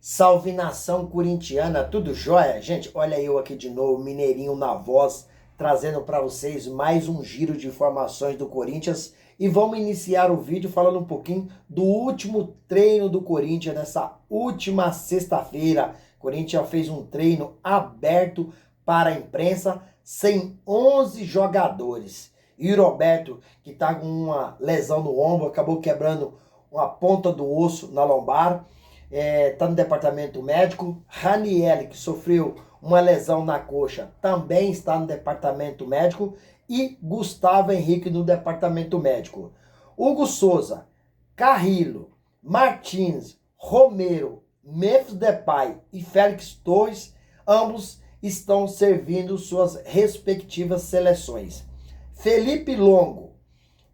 Salve nação corintiana, tudo jóia? Gente, olha eu aqui de novo, Mineirinho na voz, trazendo para vocês mais um giro de informações do Corinthians e vamos iniciar o vídeo falando um pouquinho do último treino do Corinthians nessa última sexta-feira. O Corinthians fez um treino aberto para a imprensa sem 11 jogadores. E o Roberto, que está com uma lesão no ombro, acabou quebrando uma ponta do osso na lombar. Está no departamento médico. Raniel, que sofreu uma lesão na coxa, também está no departamento médico. E Gustavo Henrique no departamento médico. Hugo Souza, Carrillo, Martins, Romero, Memphis Depay e Félix Torres, ambos estão servindo suas respectivas seleções. Felipe Longo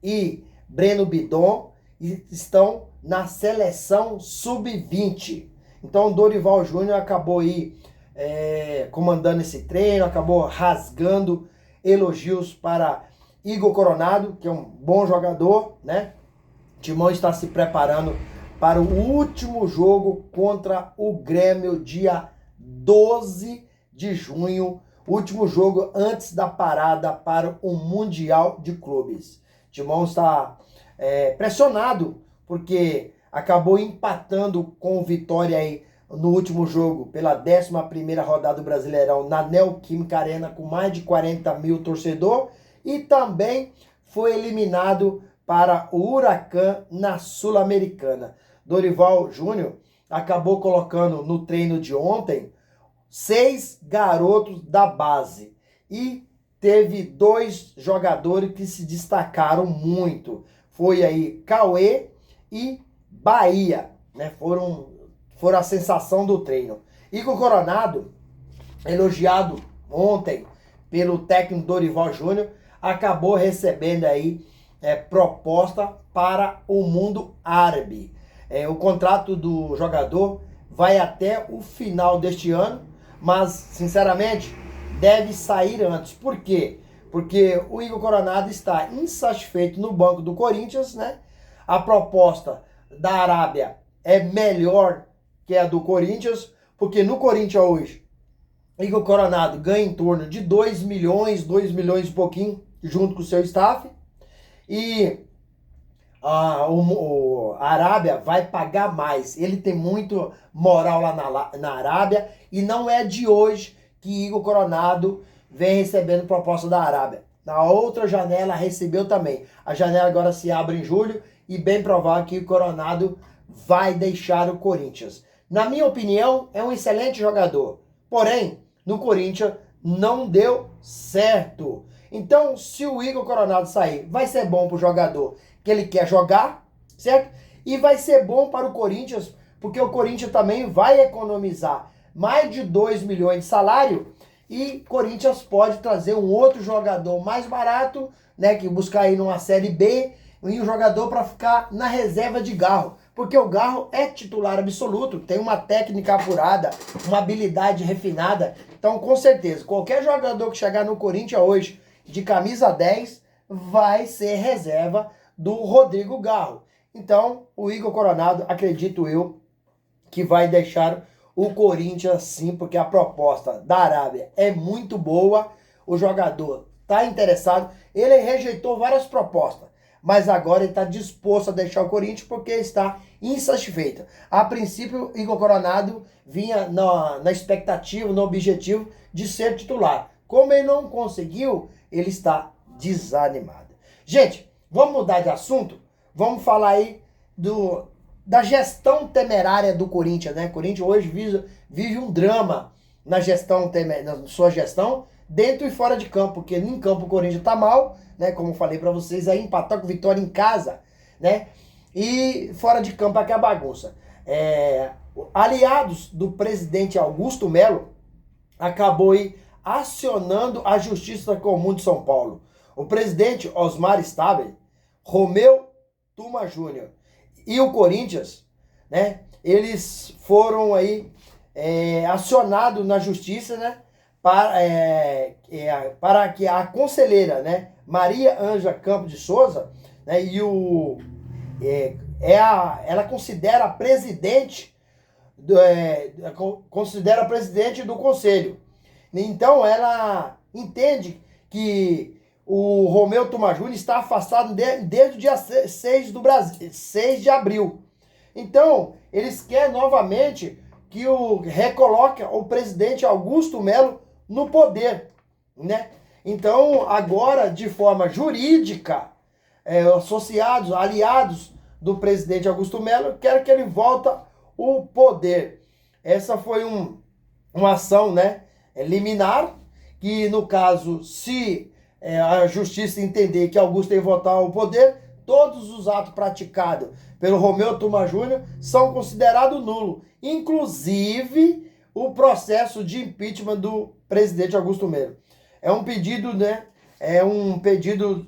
e Breno Bidon estão na seleção sub-20. Então Dorival Júnior acabou aí comandando esse treino, acabou rasgando elogios para Igor Coronado, que é um bom jogador, né? Timão está se preparando para o último jogo contra o Grêmio, dia 12 de junho, último jogo antes da parada para o Mundial de Clubes. Timão está pressionado, porque acabou empatando com o Vitória aí no último jogo, pela 11ª rodada do Brasileirão, na Neoquímica Arena, com mais de 40 mil torcedores, e também foi eliminado para o Huracan na Sul-Americana. Dorival Júnior acabou colocando no treino de ontem 6 garotos da base, e teve 2 jogadores que se destacaram muito. Foi aí Cauê e Bahia, né? Foram a sensação do treino. Igor Coronado, elogiado ontem pelo técnico Dorival Júnior, acabou recebendo aí proposta para o mundo árabe. O contrato do jogador vai até o final deste ano, mas, sinceramente, deve sair antes. Por quê? Porque o Igor Coronado está insatisfeito no banco do Corinthians, né? A proposta da Arábia é melhor que a do Corinthians, porque no Corinthians hoje, Igor Coronado ganha em torno de 2 milhões e pouquinho, junto com o seu staff, e a Arábia vai pagar mais. Ele tem muito moral lá na Arábia, e não é de hoje que Igor Coronado vem recebendo proposta da Arábia. Na outra janela recebeu também. A janela agora se abre em julho e bem provável que o Coronado vai deixar o Corinthians. Na minha opinião, é um excelente jogador. Porém, no Corinthians não deu certo. Então, se o Igor Coronado sair, vai ser bom para o jogador que ele quer jogar, certo? E vai ser bom para o Corinthians, porque o Corinthians também vai economizar mais de 2 milhões de salário, e Corinthians pode trazer um outro jogador mais barato, né, que buscar aí numa Série B, e um jogador para ficar na reserva de Garro, porque o Garro é titular absoluto, tem uma técnica apurada, uma habilidade refinada. Então, com certeza, qualquer jogador que chegar no Corinthians hoje de camisa 10 vai ser reserva do Rodrigo Garro. Então, o Igor Coronado, acredito eu, que vai deixar o Corinthians sim, porque a proposta da Arábia é muito boa, o jogador está interessado, ele rejeitou várias propostas, mas agora ele está disposto a deixar o Corinthians porque está insatisfeito. A princípio, Igor Coronado vinha na expectativa, no objetivo de ser titular. Como ele não conseguiu, ele está desanimado. Gente, vamos mudar de assunto? Vamos falar aí da gestão temerária do Corinthians, né? O Corinthians hoje vive um drama na sua gestão, dentro e fora de campo, porque em campo o Corinthians tá mal, né? Como eu falei para vocês, aí empatou com Vitória em casa, né? E fora de campo é que é a bagunça. Aliados do presidente Augusto Melo acabou aí acionando a Justiça Comum de São Paulo. O presidente Osmar Stabile, Romeu Tuma Júnior e o Corinthians, né? Eles foram aí acionados na justiça, né? Para que a conselheira, né? Maria Ângela Campos de Souza, né? Ela considera a presidente considera presidente do conselho. Então ela entende que o Romeu Thoma Júnior está afastado desde o dia 6 de abril. Então, eles querem novamente que recoloque o presidente Augusto Melo no poder, né? Então, agora, de forma jurídica, associados, aliados do presidente Augusto Melo, querem que ele volte o poder. Essa foi uma ação, né, liminar, que no caso, se a justiça entender que Augusto tem que voltar ao poder, todos os atos praticados pelo Romeu Thoma Júnior são considerados nulos, inclusive o processo de impeachment do presidente Augusto Melo. É um pedido, né? É um pedido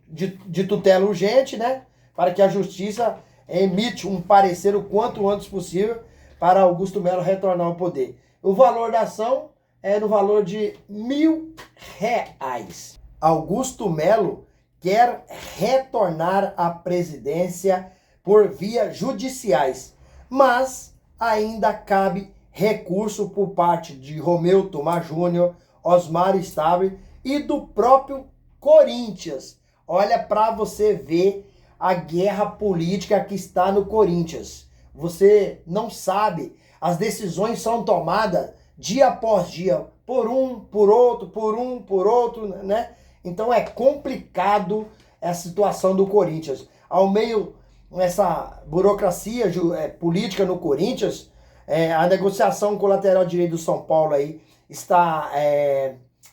de tutela urgente, né? Para que a justiça emite um parecer o quanto antes possível para Augusto Melo retornar ao poder. O valor da ação é no valor de R$1.000. Augusto Melo quer retornar à presidência por vias judiciais, mas ainda cabe recurso por parte de Romeu Thoma Júnior, Osmar Stabile e do próprio Corinthians. Olha para você ver a guerra política que está no Corinthians. Você não sabe, as decisões são tomadas dia após dia, por um, por outro, né? Então é complicado a situação do Corinthians. Ao meio dessa burocracia política no Corinthians, a negociação com o lateral direito do São Paulo aí está,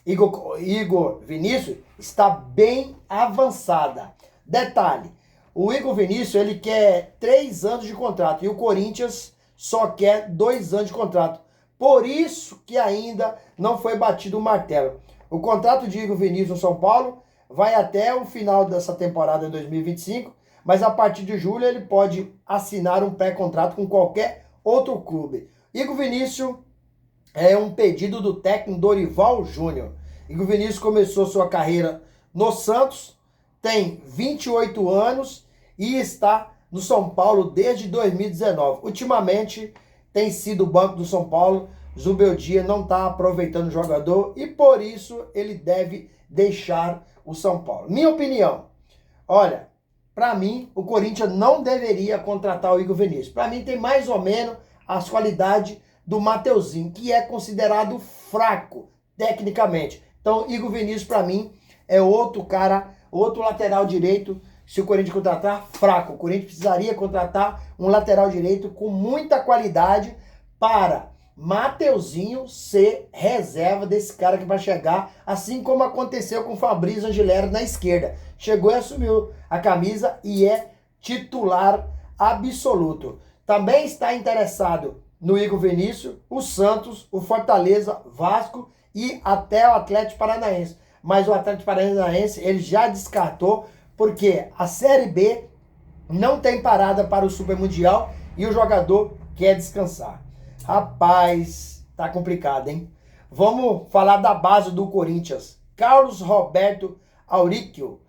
Igor Vinícius, está bem avançada. Detalhe, o Igor Vinícius ele quer 3 anos de contrato e o Corinthians só quer 2 anos de contrato. Por isso que ainda não foi batido o martelo. O contrato de Igor Vinícius no São Paulo vai até o final dessa temporada de 2025, mas a partir de julho ele pode assinar um pré-contrato com qualquer outro clube. Igor Vinícius é um pedido do técnico Dorival Júnior. Igor Vinícius começou sua carreira no Santos, tem 28 anos e está no São Paulo desde 2019. Ultimamente tem sido o banco do São Paulo. Zubeldia não está aproveitando o jogador e por isso ele deve deixar o São Paulo. Minha opinião, olha, para mim o Corinthians não deveria contratar o Igor Vinícius. Para mim tem mais ou menos as qualidades do Mateuzinho, que é considerado fraco tecnicamente. Então Igor Vinícius para mim é outro cara, outro lateral direito. Se o Corinthians contratar, fraco. O Corinthians precisaria contratar um lateral direito com muita qualidade para Mateuzinho ser reserva desse cara que vai chegar, assim como aconteceu com o Fabrício Angilera na esquerda. Chegou e assumiu a camisa e é titular absoluto. Também está interessado no Igor Vinícius, o Santos, o Fortaleza, Vasco e até o Atlético Paranaense. Mas o Atlético Paranaense ele já descartou porque a Série B não tem parada para o Super Mundial e o jogador quer descansar. Rapaz, tá complicado, hein? Vamos falar da base do Corinthians. Carlos Roberto Auríquio,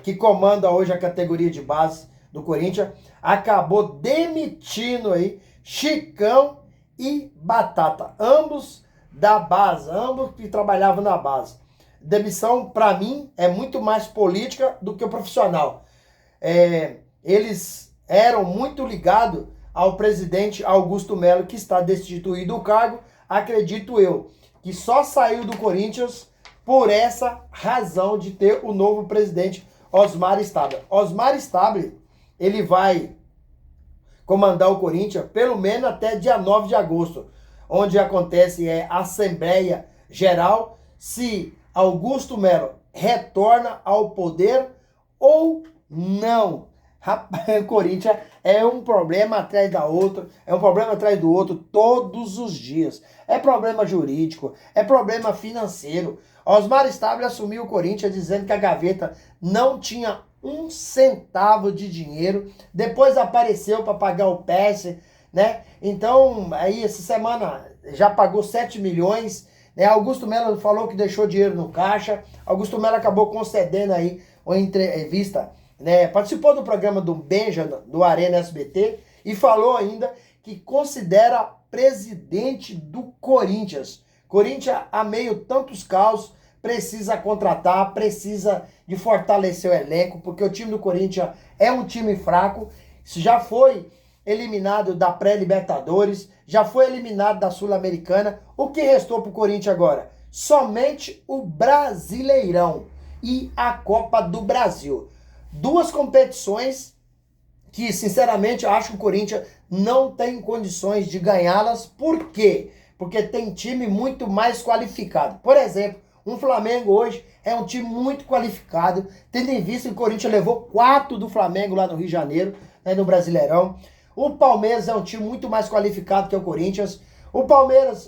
que comanda hoje a categoria de base do Corinthians, acabou demitindo aí Chicão e Batata, ambos da base, ambos que trabalhavam na base. Demissão, para mim, é muito mais política do que profissional. Eles eram muito ligados ao presidente Augusto Melo, que está destituído do cargo. Acredito eu que só saiu do Corinthians por essa razão de ter o novo presidente Osmar Stabile. Osmar Stabile, ele vai comandar o Corinthians pelo menos até dia 9 de agosto, onde acontece a Assembleia Geral, se Augusto Melo retorna ao poder ou não. Rapaz, o Corinthians é um problema atrás da outra, é um problema atrás do outro todos os dias. É problema jurídico, é problema financeiro. Osmar Stabile assumiu o Corinthians dizendo que a gaveta não tinha 1 centavo de dinheiro. Depois apareceu para pagar o PES, né? Então, aí essa semana já pagou 7 milhões. Né? Augusto Melo falou que deixou dinheiro no caixa. Augusto Melo acabou concedendo aí uma entrevista, né? Participou do programa do Benja, do Arena SBT, e falou ainda que considera presidente do Corinthians. Corinthians, a meio tantos caos, precisa contratar, precisa de fortalecer o elenco, porque o time do Corinthians é um time fraco, já foi eliminado da pré-Libertadores, já foi eliminado da Sul-Americana. O que restou para o Corinthians agora? Somente o Brasileirão e a Copa do Brasil. Duas competições que, sinceramente, eu acho que o Corinthians não tem condições de ganhá-las. Por quê? Porque tem time muito mais qualificado. Por exemplo, um Flamengo hoje é um time muito qualificado, tendo em vista que o Corinthians levou 4 do Flamengo lá no Rio de Janeiro, né, no Brasileirão. O Palmeiras é um time muito mais qualificado que o Corinthians. O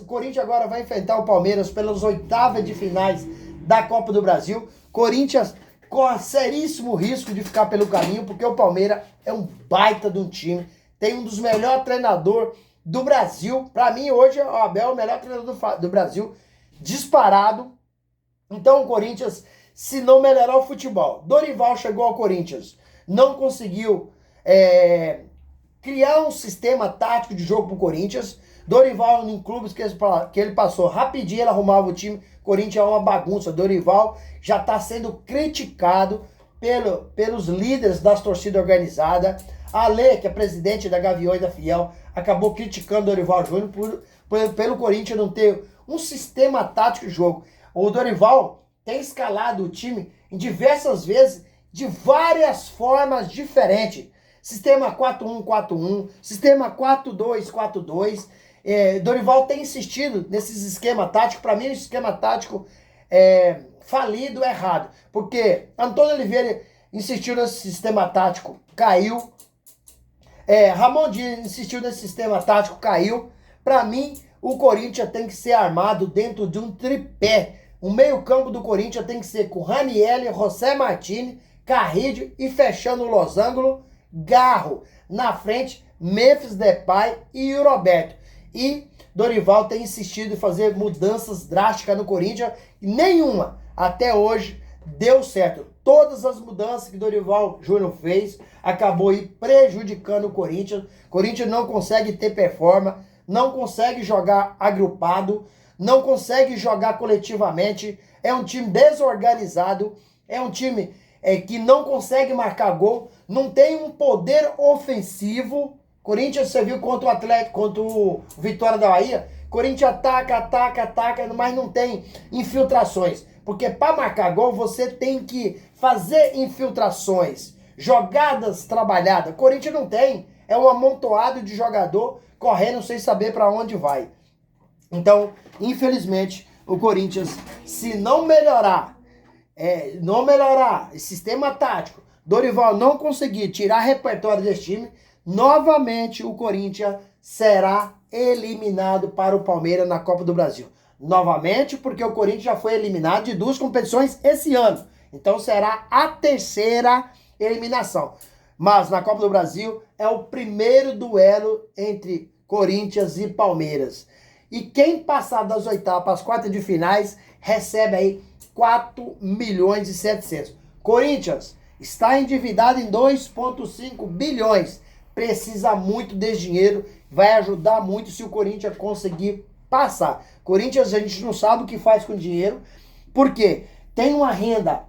Corinthians agora vai enfrentar o Palmeiras pelas oitavas de finais da Copa do Brasil. Corinthians corre seríssimo risco de ficar pelo caminho, porque o Palmeiras é um baita de um time. Tem um dos melhores treinadores do Brasil. Para mim, hoje, o Abel é o melhor treinador do Brasil, disparado. Então, o Corinthians, se não melhorar o futebol, Dorival chegou ao Corinthians, não conseguiu criar um sistema tático de jogo pro Corinthians. Dorival, em clubes que ele passou, rapidinho ele arrumava o time. Corinthians é uma bagunça. Dorival já está sendo criticado pelos líderes das torcidas organizadas. A Lê, que é presidente da Gaviões da Fiel, acabou criticando Dorival Júnior pelo Corinthians não ter um sistema tático de jogo. O Dorival tem escalado o time em diversas vezes, de várias formas diferentes. Sistema 4-1-4-1, sistema 4-2-4-2. Dorival tem insistido nesses esquemas táticos. Para mim, o esquema tático falido, errado. Porque Antônio Oliveira insistiu nesse sistema tático, caiu. Ramon Dias insistiu nesse sistema tático, caiu. Para mim, o Corinthians tem que ser armado dentro de um tripé. O meio-campo do Corinthians tem que ser com Ranieri, José Martini, Carrillo e fechando o losango, Garro. Na frente, Memphis Depay e o Roberto. E Dorival tem insistido em fazer mudanças drásticas no Corinthians. E nenhuma, até hoje, deu certo. Todas as mudanças que Dorival Júnior fez acabou aí prejudicando o Corinthians. O Corinthians não consegue ter performance, não consegue jogar agrupado, não consegue jogar coletivamente. É um time desorganizado, é um time que não consegue marcar gol, não tem um poder ofensivo. Corinthians, você viu contra o Atlético, contra o Vitória da Bahia, Corinthians ataca, mas não tem infiltrações. Porque para marcar gol, você tem que fazer infiltrações, jogadas trabalhadas. Corinthians não tem, é um amontoado de jogador correndo sem saber para onde vai. Então, infelizmente, o Corinthians, se não melhorar esse sistema tático, Dorival não conseguir tirar repertório desse time, novamente o Corinthians será eliminado para o Palmeiras na Copa do Brasil. Novamente, porque o Corinthians já foi eliminado de 2 competições esse ano. Então será a terceira eliminação. Mas na Copa do Brasil é o primeiro duelo entre Corinthians e Palmeiras. E quem passar das oitavas para as quartas de finais recebe aí 4 milhões e 700. Corinthians está endividado em 2,5 bilhões. Precisa muito desse dinheiro. Vai ajudar muito se o Corinthians conseguir passar. Corinthians, a gente não sabe o que faz com o dinheiro. Porque tem uma renda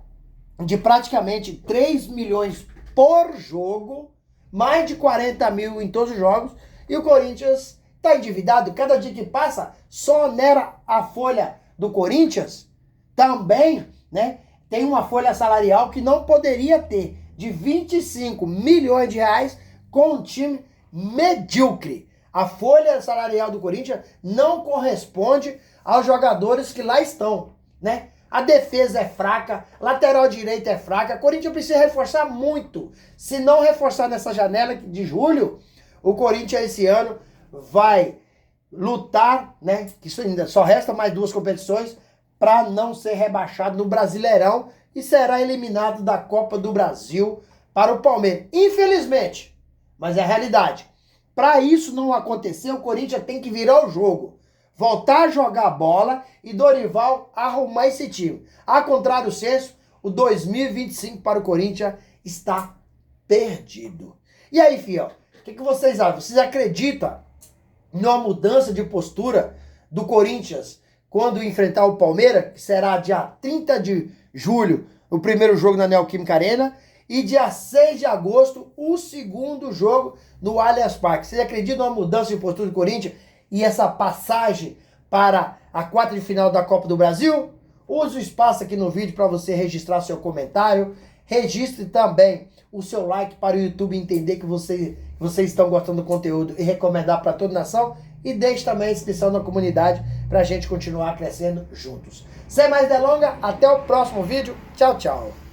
de praticamente 3 milhões por jogo. Mais de 40 mil em todos os jogos. E o Corinthians está endividado. Cada dia que passa, só onera a folha do Corinthians. Também, né, tem uma folha salarial que não poderia ter, de 25 milhões de reais, com um time medíocre. A folha salarial do Corinthians não corresponde aos jogadores que lá estão, né? A defesa é fraca, lateral direita é fraca. O Corinthians precisa reforçar muito. Se não reforçar nessa janela de julho, o Corinthians esse ano vai lutar, né? Que isso ainda só resta mais 2 competições para não ser rebaixado no Brasileirão e será eliminado da Copa do Brasil para o Palmeiras. Infelizmente, mas é a realidade. Para isso não acontecer, o Corinthians tem que virar o jogo, voltar a jogar bola e Dorival arrumar esse time. A contrário senso, o 2025 para o Corinthians está perdido. E aí, fiel, o que vocês acham? Vocês acreditam numa mudança de postura do Corinthians quando enfrentar o Palmeiras, que será dia 30 de julho, o primeiro jogo na Neoquímica Arena, e dia 6 de agosto, o segundo jogo no Allianz Parque. Vocês acreditam numa mudança de postura do Corinthians e essa passagem para a quarta de final da Copa do Brasil? Use o espaço aqui no vídeo para você registrar seu comentário. Registre também o seu like para o YouTube entender que vocês estão gostando do conteúdo e recomendar para toda a nação. E deixe também a inscrição na comunidade para a gente continuar crescendo juntos. Sem mais delongas, até o próximo vídeo. Tchau, tchau.